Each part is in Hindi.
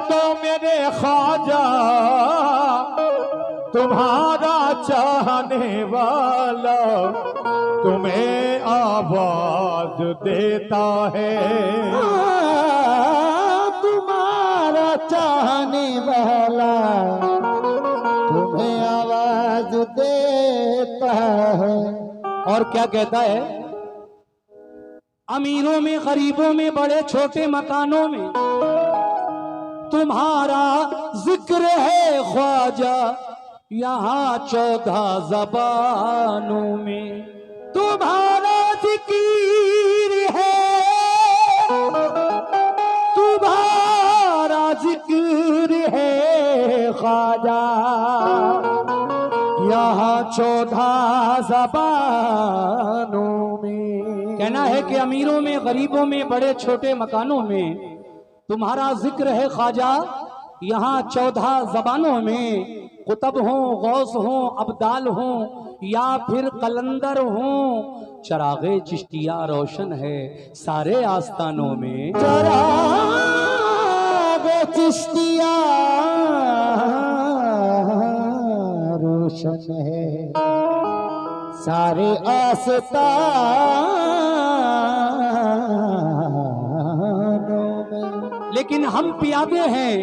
दो मेरे ख्वाजा तुम्हारा चाहने वाला तुम्हें आवाज देता है। तुम्हारा चाहने वाला तुम्हें आवाज देता है। और क्या कहता है? अमीरों में, गरीबों में, बड़े छोटे मकानों में तुम्हारा जिक्र है ख्वाजा, यहाँ 14 ज़बानों में तुम्हारा जिक्र है, तुम्हारा जिक्र है ख्वाजा, यहाँ 14 ज़बानों में। कहना है कि अमीरों में, गरीबों में, बड़े छोटे मकानों में तुम्हारा जिक्र है ख्वाजा, यहाँ 14 ज़बानों में। कुतब हों, गौस हों, अब्दाल हों या फिर कलंदर हों, चरागे चिश्तिया रोशन है सारे आस्तानों में। चरागे चिश्तिया रोशन है सारे आस्तानों में। लेकिन हम पियादे हैं,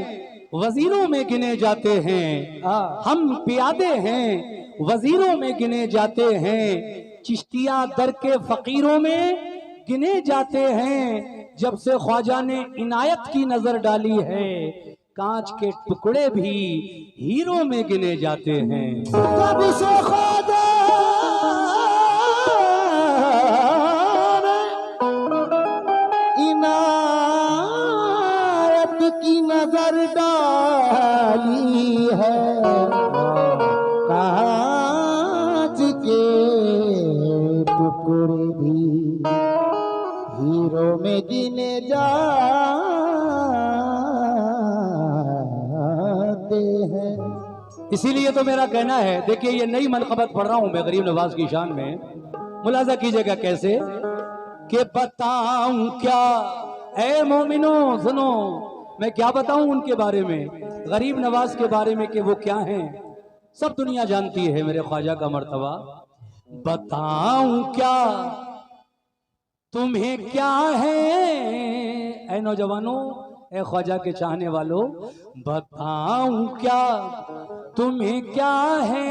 वजीरों में गिने जाते हैं। हम पियादे हैं, वजीरों में गिने जाते हैं, चिश्तिया दर के फकीरों में गिने जाते हैं। जब से ख्वाजा ने इनायत की नजर डाली है, कांच के टुकड़े भी हीरो में गिने जाते हैं। तब से ख्वाजा की नजर डाली है, कांच के टुकड़े भी हीरो में गिने जाते हैं। इसीलिए तो मेरा कहना है, देखिए ये नई मनक़बत पढ़ रहा हूं मैं गरीब नवाज की शान में, मुलाजा कीजिएगा कैसे कि बताऊं क्या ऐ मोमिनो, सुनो मैं क्या बताऊं उनके बारे में, गरीब नवाज के बारे में कि वो क्या हैं। सब दुनिया जानती है मेरे ख्वाजा का मर्तबा। बताऊं क्या तुम्हें क्या है ऐ नौजवानों, ऐ ख्वाजा के चाहने वालों, बताऊं क्या तुम्हें क्या है।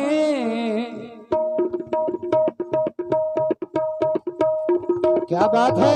क्या बात है।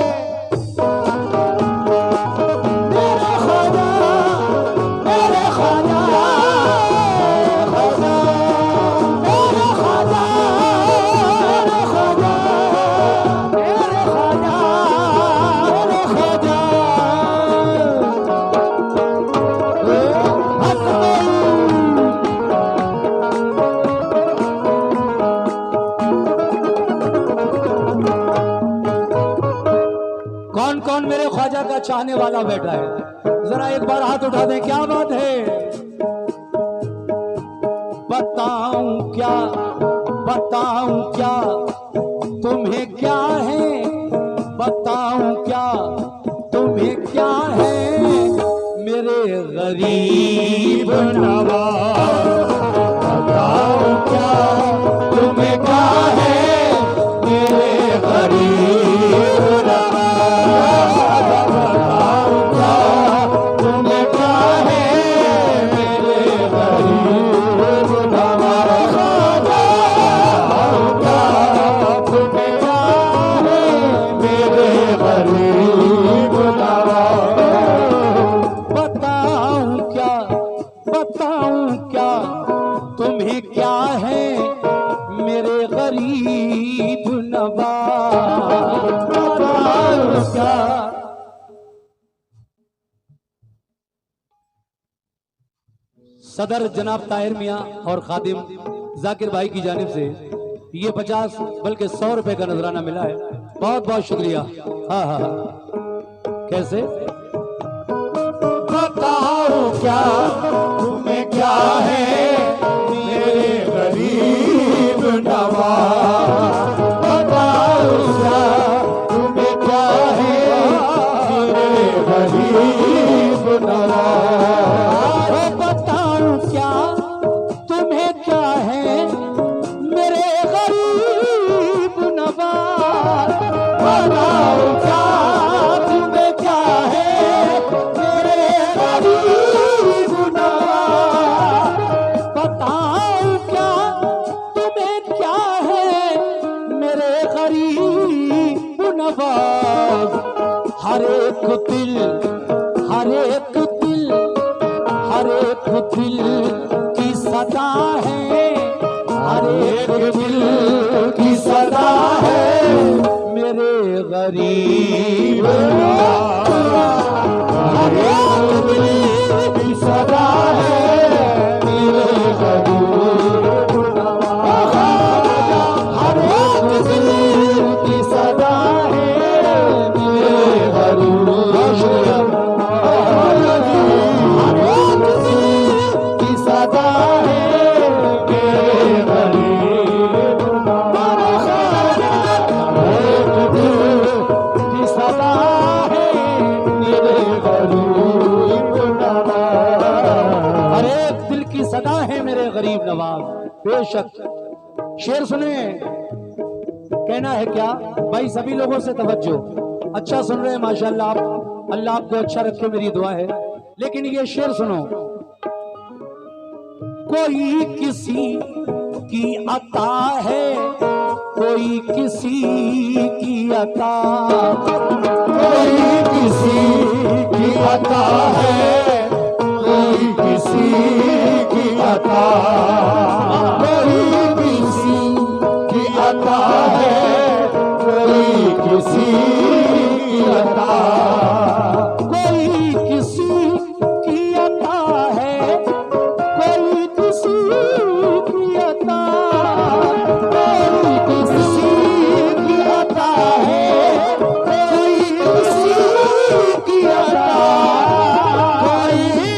कौन कौन मेरे ख्वाजा का चाहने वाला बैठा है, जरा एक बार हाथ उठा दें। क्या बात है। बताऊं क्या, बताऊं क्या तुम्हें क्या है, बताऊं क्या तुम्हें क्या है मेरे गरीब नवाज। बताऊं क्या तुम्हें क्या है मेरे गरीब नवाज। बताऊं क्या तुम्हें क्या है मेरे गरीब नवाज। बताऊं क्या तुम्हें क्या है मेरे गरीब नवाज। बताऊं क्या, बताऊं क्या तुम्हें क्या है मेरे गरीब नवाज। बताऊं क्या। सदर जनाब ताहिर मियाँ और खादिम जाकिर भाई की जानिब से ये 50 बल्कि 100 रुपए का नजराना मिला है। बहुत बहुत शुक्रिया। हाँ हाँ हाँ। कैसे। बताओ क्या तुम्हें क्या है मेरे गरीब नवाज। बताओ क्या तुम्हें क्या है मेरे गरीब नवाज। बताओ क्या तुम्हें क्या है मेरे गरीब नवाज। बताओ क्या तुम्हें क्या है मेरे गरीब नवाज। हर एक दिल हर एक दिल हर एक दिल की सदा है। हर एक दिल की सदा है मेरे गरीब हर एक दिल की सदा है मेरे गरीब नवाज। हर एक दिल की सदा है मेरे गरीब नवाज। हर एक दिल की सदा है मेरे गरीब नवाज। हर एक दिल की सदा है मेरे गरीब नवाज। हर एक दिल की सदा है मेरे गरीब नवाज। बेशक शेर सुने, कहना है क्या भाई, सभी लोगों से तवज्जो। अच्छा सुन रहे हैं माशाल्लाह आप, अल्लाह आपको अच्छा रखे मेरी दुआ है। लेकिन ये शेर सुनो, कोई किसी की अता है कोई किसी की अता। कोई किसी की अता है कोई किसी की अता। कोई किसी की अता है कोई किसी की अता। कोई किसी की अता है कोई किसी की अता। कोई किसी की अता है कोई किसी की अता। कोई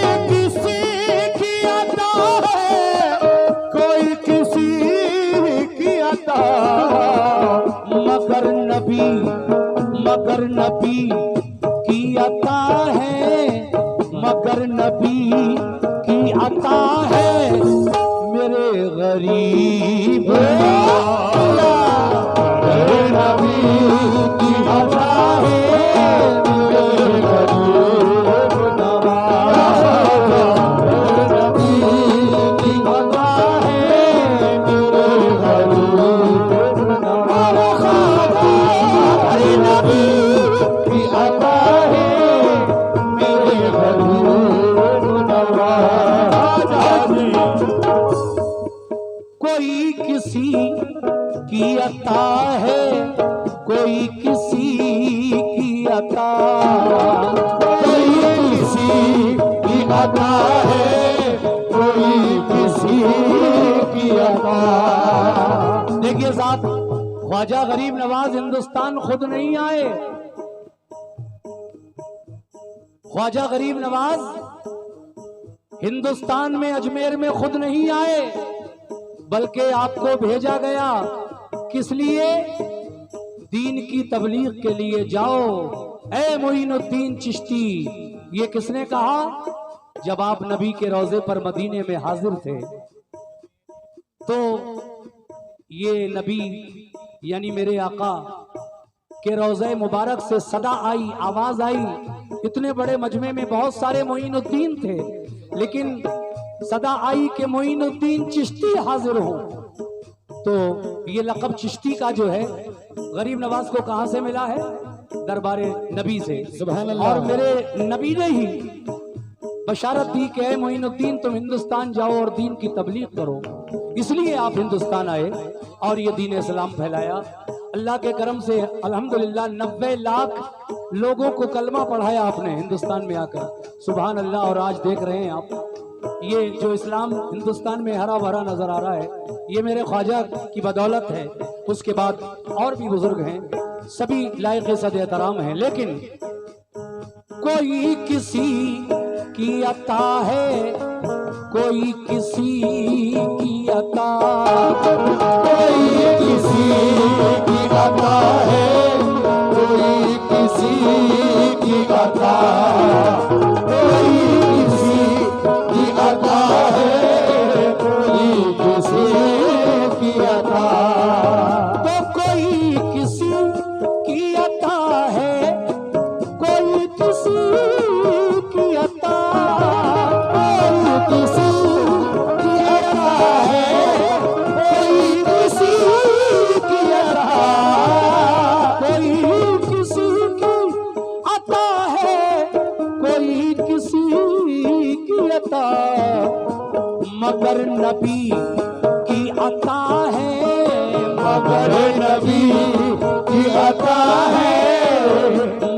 किसी की अता है कोई किसी की अता। मगर नबी की अता है मगर नबी की अता है मेरे गरीब मेरे नबी की अता है मेरे गरीब नवाज। मेरे नबी की अता है मेरे गरीब नवाज। मेरे नबी की अता है मेरे गरीब नवाज। कोई किसी की अता है कोई किसी की अता। कोई किसी की अता है कोई किसी की अता। देखिए साथ, ख्वाजा गरीब नवाज हिंदुस्तान खुद नहीं आए। ख्वाजा गरीब नवाज हिंदुस्तान में अजमेर में खुद नहीं आए, बल्कि आपको भेजा गया किस लिए? दीन की तबलीग के लिए। जाओ ए मोइनुद्दीन चिश्ती। ये किसने कहा? जब आप नबी के रोजे पर मदीने में हाजिर थे तो ये नबी यानी मेरे आका के रोज़े मुबारक से सदा आई, आवाज आई। इतने बड़े मजमे में बहुत सारे मोइनुद्दीन थे, लेकिन सदा आई कि मोइनुद्दीन चिश्ती हाजिर हो। तो ये लक़ब चिश्ती का जो है गरीब नवाज को कहां से मिला है? दरबारे नबी से। सुभान अल्लाह। और मेरे नबी ने ही बशारत दी कि ऐ मोइनुद्दीन तुम हिंदुस्तान जाओ और दीन की तबलीग करो। इसलिए आप हिंदुस्तान आए और ये दीन इस्लाम फैलाया। अल्लाह के करम से अल्हम्दुलिल्लाह 90 लाख लोगों को कलमा पढ़ाया आपने हिंदुस्तान में आकर। सुभान अल्लाह। और आज देख रहे हैं आप ये जो इस्लाम हिंदुस्तान में हरा भरा नजर आ रहा है, ये मेरे ख्वाजा की बदौलत है। उसके बाद और भी बुजुर्ग हैं, सभी लायक सद एहतराम हैं। लेकिन कोई किसी की अता है कोई किसी की अता। कोई किसी की अता है कोई किसी की अता। कोई किसी की अता है कोई किसी की अता। तो कोई किसी की अता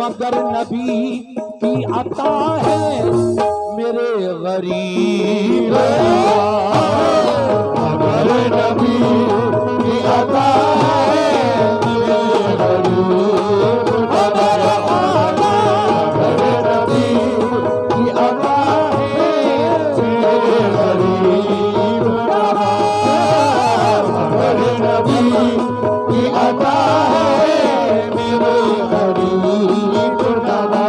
मगर नबी की अता है मेरे गरीब मगर नबी की अता है मेरे गरीब मगर नबी की अता है मेरे गरीब मगर नबी की अता है मेरे गरीब मगर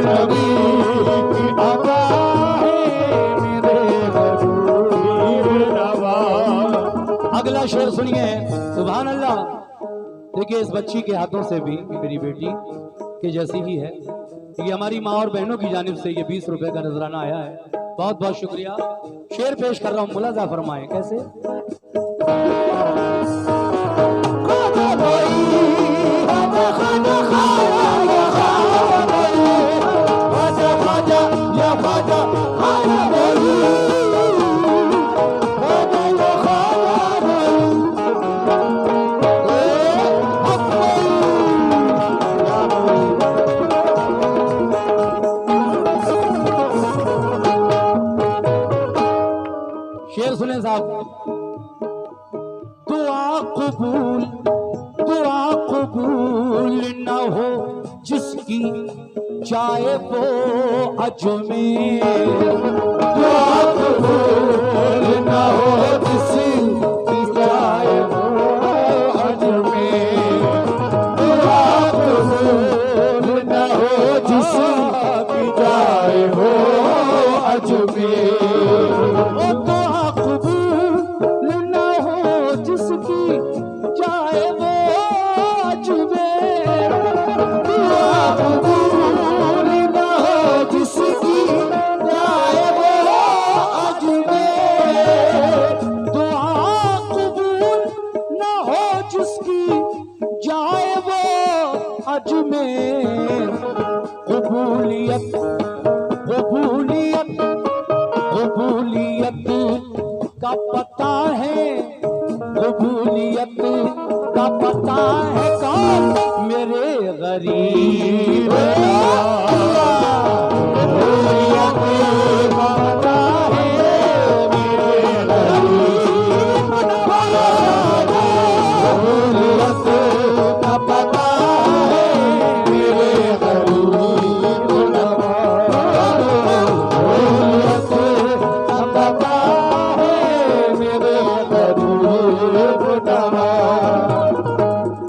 नबी की अता है मेरे गरीब अगला शेर सुनिए, सुभान अल्लाह। देखिए इस बच्ची के हाथों से भी मेरी बेटी के जैसी ही है, ये हमारी माँ और बहनों की जानिब से ये 20 रुपए का नजराना आया है, बहुत बहुत शुक्रिया। शेर पेश कर रहा हूँ, मुलाजा फरमाए कैसे। शेर सुने साहब। दुआ कबूल न हो जिसकी जाए वो अजमेर, दुआ कबूल न हो जिसकी जाए वो अजमेर, दुआ कबूल न हो जिसकी जाए वो अजमेर, दुआ कबूल न हो जिसकी जाए वो अजमेर, दुआ कबूल न हो जिसकी जाए वो अजमेर, दुआ कबूल न हो जिसकी जाए वो अजमेर। कबूलियत कबूलियत कबूलियत का पता है, कबूलियत का पता है कौन मेरे गरीब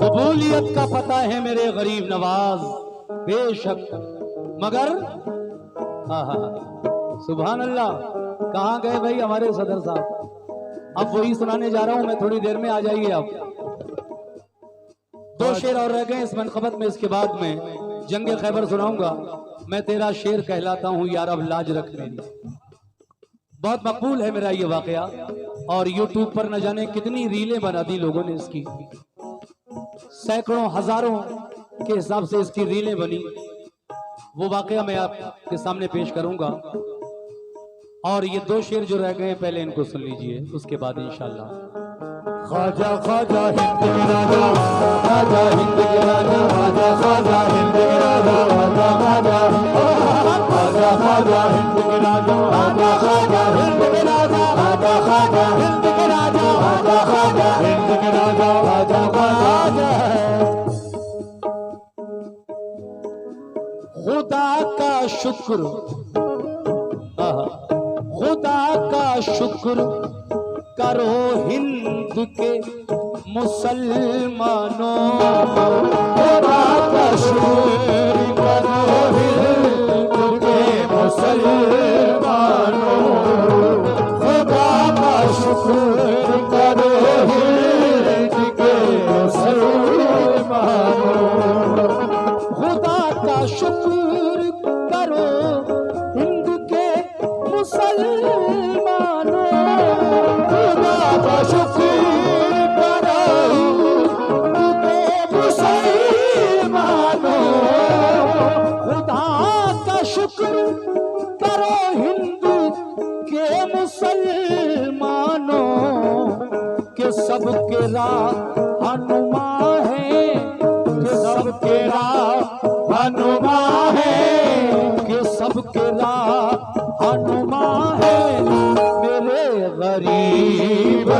कबूलियत का पता है मेरे गरीब नवाज बेशक, मगर सुभान अल्लाह। कहाँ गए भाई हमारे सदर साहब? अब वही सुनाने जा रहा हूं मैं, थोड़ी देर में आ जाइए आप। 2 शेर और रह गए इस मनकबत में, इसके बाद में जंग खैबर सुनाऊंगा। मैं तेरा शेर कहलाता हूं यार अब लाज रख मेरी। बहुत मकबूल है मेरा ये वाकया, और यूट्यूब पर न जाने कितनी रीलें बना दी लोगों ने इसकी, सैकड़ों हजारों के हिसाब से इसकी रीलें बनी। वो वाकया मैं आपके सामने पेश करूंगा, और ये 2 शेर जो रह गए हैं पहले इनको सुन लीजिए, उसके बाद इंशाल्लाह। ख्वाजा ख्वाजा हिंद के राजा, ख्वाजा हिंद के राजा, ख्वाजा ख्वाजा हिंद के राजा, ख्वाजा ख्वाजा ख्वाजा ख्वाजा हिंद के राजा, ख्वाजा ख्वाजा हिंद के राजा, ख्वाजा ख्वाजा हिंद के राजा, ख्वाजा ख्वाजा हिंद के राजा, ख्वाजा ख्वाजा। खुदा का शुक्र, खुदा का शुक्र करो हिंद के मुसलमानों, खुदा का शुक्र करो हिंद के मुसलमानों, खुदा का शुक्र करो हिंद के मुसलमानों, खुदा का शुक्र करो हिंद के मुसलमानों, खुदा का शुक्र करो हिंद के मुसलमानों, खुदा का शुक्र करो हिंद के मुसलमानों, के सबके रहनुमा है, के सब सबके रहनुमा है, कि सबके रहनुमा है मेरे गरीब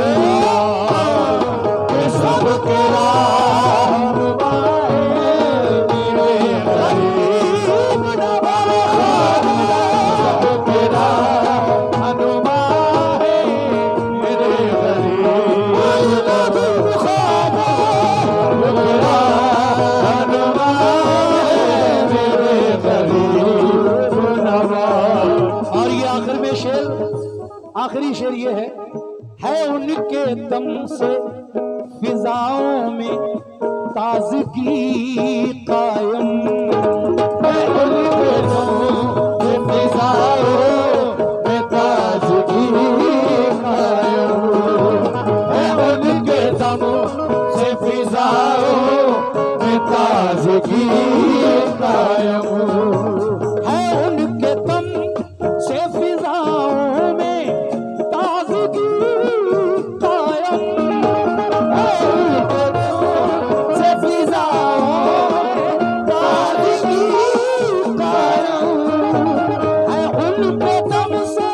कि सबके रहनुमा है मेरे गरीब नवाज, सबके रहनुमा है मेरे गरीब रहनुमा है मेरे गरीब नवाज। और ये आखिर में शेर, आखिरी शेर ये है उनके दम से फिजाओं में ताजगी कायम, है उनके दम से फिजाओं में ताजगी कायम, है उनके दम से फिजाओं में ताजगी कायम, है उनके दम से फिजाओं में ताजगी कायम, से फिजाओं में ताजगी कायम, है उनके दम से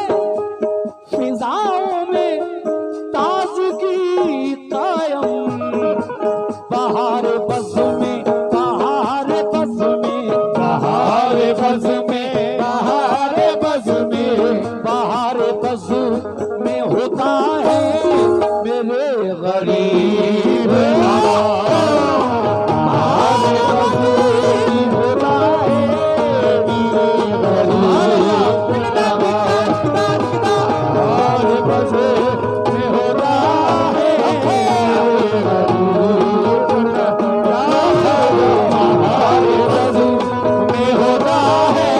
फिजाओं में ताजगी कायम। बहार बज़ में, बहार बज़ में, बहार बज़ में, बहार बज़ में, बहार बज़ में होता है मेरे गरीब बहार बज़ में होता है मेरे गरीब नवाज, बहार बज़ में होता है मेरे गरीब नवाज, बहार बज़ में होता है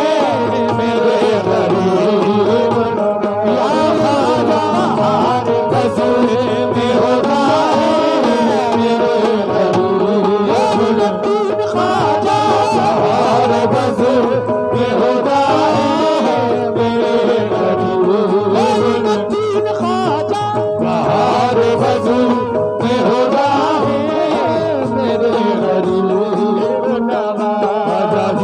मेरे गरीब नवाज, बहार बज़ में होता है मेरे गरीब ख्वाजा, बहार बज़ में होता है मेरे गरीब ख्वाजा, बहार बज़ में होता है मेरे गरीब नवाज।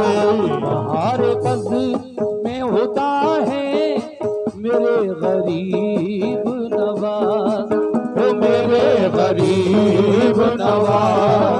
बहार बज़ में होता है मेरे गरीब नवाज, मेरे गरीब नवाज।